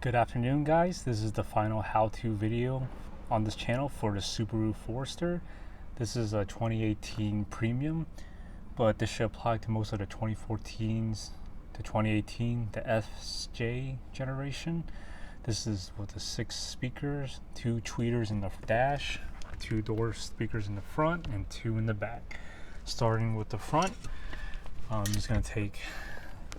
Good afternoon, guys. This is the final how-to video on this channel for the Subaru Forester. This is a 2018 premium, but this should apply to most of the 2014s to 2018, the FJ generation. This is with the 6 speakers, 2 tweeters in the dash, 2 door speakers in the front, and 2 in the back. Starting with the front, I'm just going to take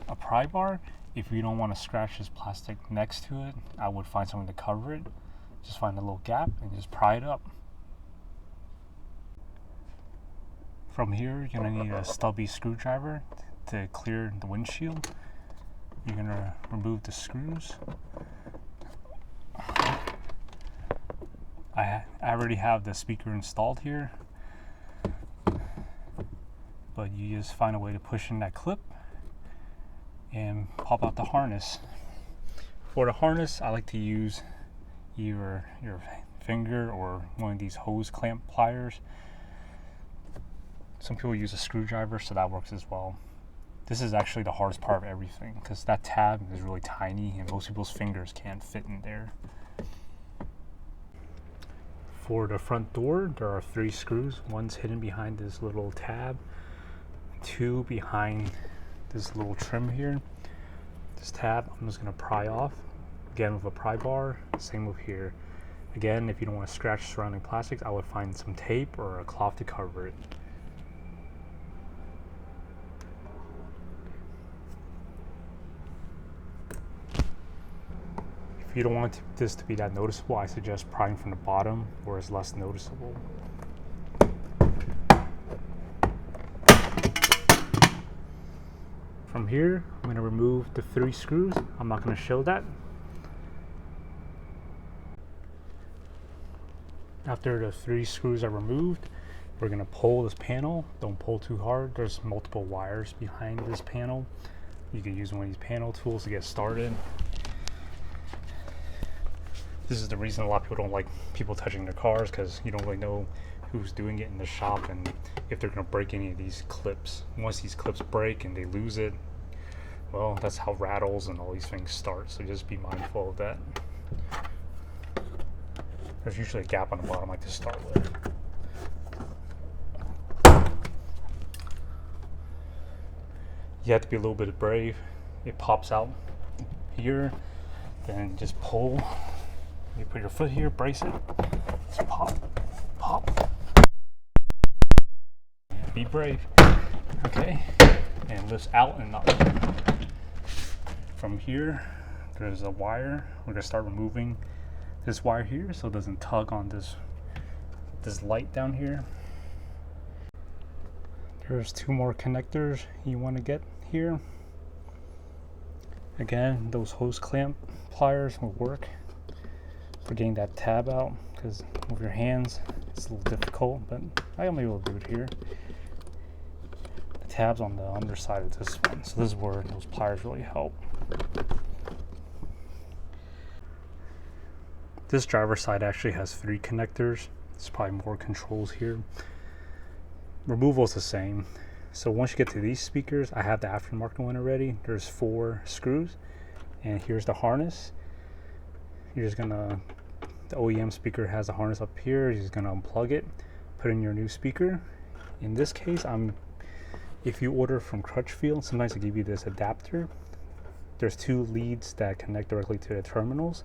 a pry bar. If you don't want to scratch this plastic next to it, I would find something to cover it. Just find a little gap and just pry it up. From here, you're going to need a stubby screwdriver to clear the windshield. You're going to remove the screws. I already have the speaker installed here, but you just find a way to push in that clip and pop out the harness. For the harness, I like to use either your finger or one of these hose clamp pliers. Some people use a screwdriver, so that works as well. This is actually the hardest part of everything because that tab is really tiny and most people's fingers can't fit in there. For the front door, there are 3 screws. One's hidden behind this little tab, 2 behind this little trim here. This tab I'm just going to pry off again with a pry bar. Same with here. Again, if you don't want to scratch surrounding plastics, I would find some tape or a cloth to cover it. If you don't want this to be that noticeable, I suggest prying from the bottom where it's less noticeable. From here, I'm going to remove the 3 screws. I'm not going to show that. After the 3 screws are removed, we're going to pull this panel. Don't pull too hard. There's multiple wires behind this panel. You can use one of these panel tools to get started. This is the reason a lot of people don't like people touching their cars, because you don't really know who's doing it in the shop and if they're going to break any of these clips. Once these clips break and they lose it, well, that's how rattles and all these things start, so just be mindful of that. There's usually a gap on the bottom like to start with. You have to be a little bit brave. It pops out here, then just pull. You put your foot here, brace it, just pop, pop. Be brave. Okay, and lifts out and up. From here, there's a wire. We're gonna start removing this wire here so it doesn't tug on this light down here. There's 2 more connectors you want to get here. Again, those hose clamp pliers will work for getting that tab out, because with your hands it's a little difficult, but I'm able to do it here. The tab's on the underside of this one, so this is where those pliers really help. This driver's side actually has 3 connectors. There's probably more controls here. Removal is the same. So once you get to these speakers, I have the aftermarket one already. There's 4 screws, and here's the harness. You're just gonna, the OEM speaker has a harness up here. You're just gonna unplug it, put in your new speaker. In this case, if you order from Crutchfield, sometimes they give you this adapter. There's 2 leads that connect directly to the terminals.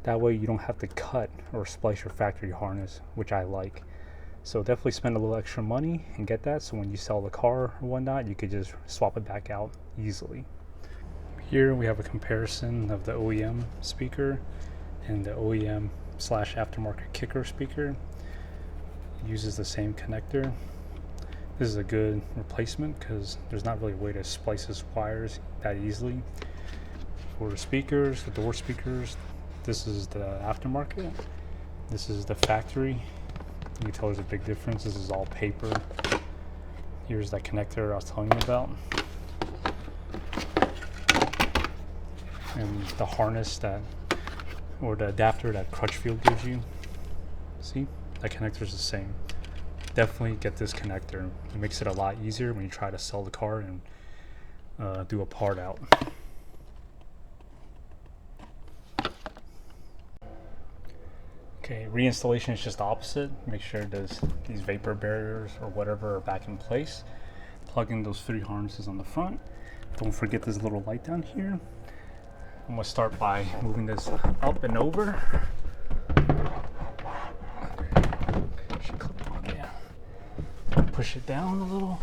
That way you don't have to cut or splice your factory harness, which I like. So definitely spend a little extra money and get that, so when you sell the car or whatnot, you could just swap it back out easily. Here we have a comparison of the OEM speaker and the OEM / aftermarket kicker speaker. It uses the same connector. This is a good replacement because there's not really a way to splice these wires that easily. For the speakers, the door speakers, this is the aftermarket. This is the factory. You can tell there's a big difference. This is all paper. Here's that connector I was telling you about. And the harness or the adapter that Crutchfield gives you. See, that connector is the same. Definitely get this connector. It makes it a lot easier when you try to sell the car and do a part out. Okay, reinstallation is just the opposite. Make sure these vapor barriers or whatever are back in place. Plug in those 3 harnesses on the front. Don't forget this little light down here. I'm gonna start by moving this up and over. Should clip on, yeah. Push it down a little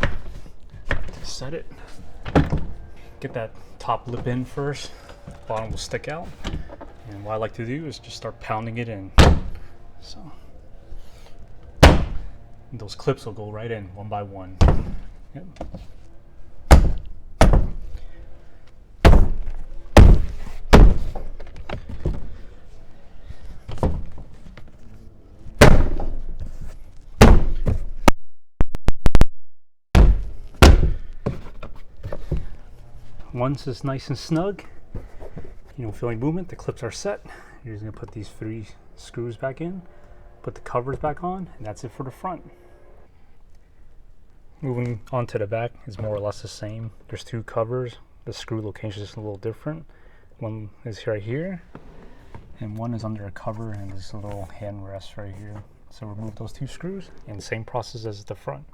to set it. Get that top lip in first. Bottom will stick out. And what I like to do is just start pounding it in. So and those clips will go right in one by one. Yep. Once it's nice and snug, you don't feel any movement, the clips are set. You're just gonna put these 3 screws back in, put the covers back on, and that's it for the front. Moving on to the back is more or less the same. There's 2 covers. The screw location is just a little different. One is right here, and one is under a cover, and there's a little hand rest right here. So remove those 2 screws, and the same process as the front.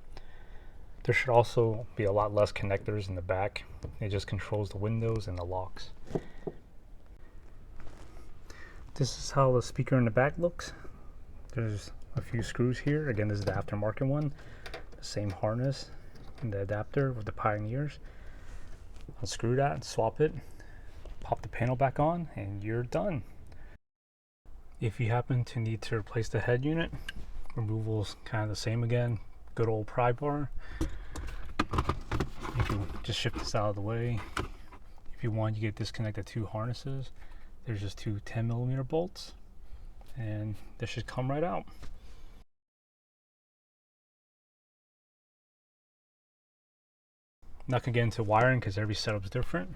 There should also be a lot less connectors in the back. It just controls the windows and the locks. This is how the speaker in the back looks. There's a few screws here. Again, this is the aftermarket one. The same harness and the adapter with the Pioneers. Unscrew that, swap it, pop the panel back on, and you're done. If you happen to need to replace the head unit, removal's kind of the same again. Good old pry bar. You can just shift this out of the way. If you want, you can disconnect the 2 harnesses. There's just 2 10mm bolts, and this should come right out. Not gonna get into wiring because every setup is different.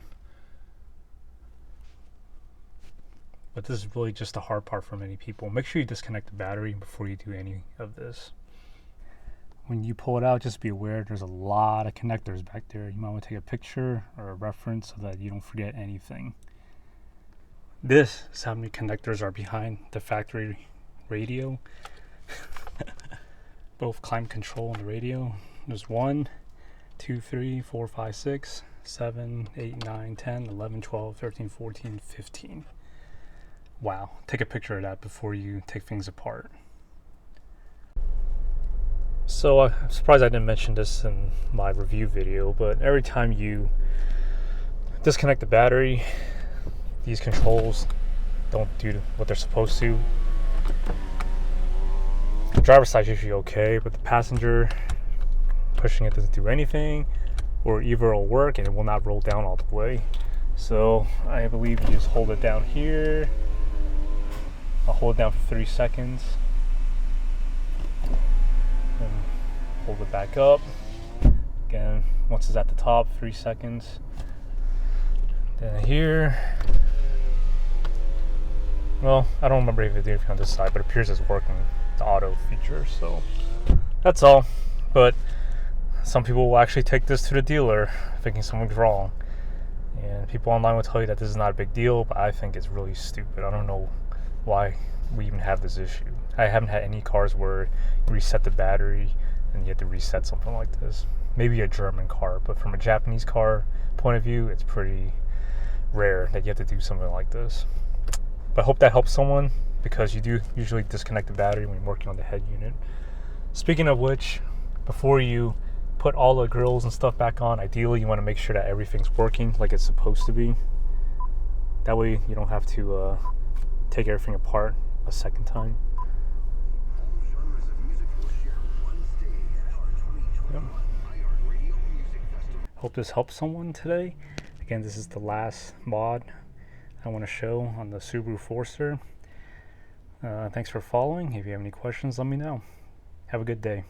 But this is really just the hard part for many people. Make sure you disconnect the battery before you do any of this. When you pull it out, just be aware there's a lot of connectors back there. You might want to take a picture or a reference so that you don't forget anything. This is how many connectors are behind the factory radio. Both climate control and the radio. There's 1, 2, 3, 4, 5, 6, 7, 8, 9, 10, 11, 12, 13, 14, 15. Wow, take a picture of that before you take things apart. So I'm surprised I didn't mention this in my review video, but every time you disconnect the battery, these controls don't do what they're supposed to. The driver's side is usually okay, but the passenger pushing it doesn't do anything, or either it'll work and it will not roll down all the way. So I believe you just hold it down here. I'll hold it down for 3 seconds. And hold it back up. Again, once it's at the top, 3 seconds. Then here. Well, I don't remember if it did anything on this side, but it appears it's working, the auto feature. So that's all. But some people will actually take this to the dealer thinking something's wrong. And people online will tell you that this is not a big deal, but I think it's really stupid. I don't know why we even have this issue. I haven't had any cars where you reset the battery and you have to reset something like this. Maybe a German car, but from a Japanese car point of view, it's pretty rare that you have to do something like this. But I hope that helps someone, because you do usually disconnect the battery when you're working on the head unit. Speaking of which, before you put all the grills and stuff back on, ideally you want to make sure that everything's working like it's supposed to be. That way you don't have to take everything apart a second time. Yep. Hope this helps someone today. Again, this is the last mod I want to show on the Subaru Forester. Thanks for following. If you have any questions, let me know. Have a good day.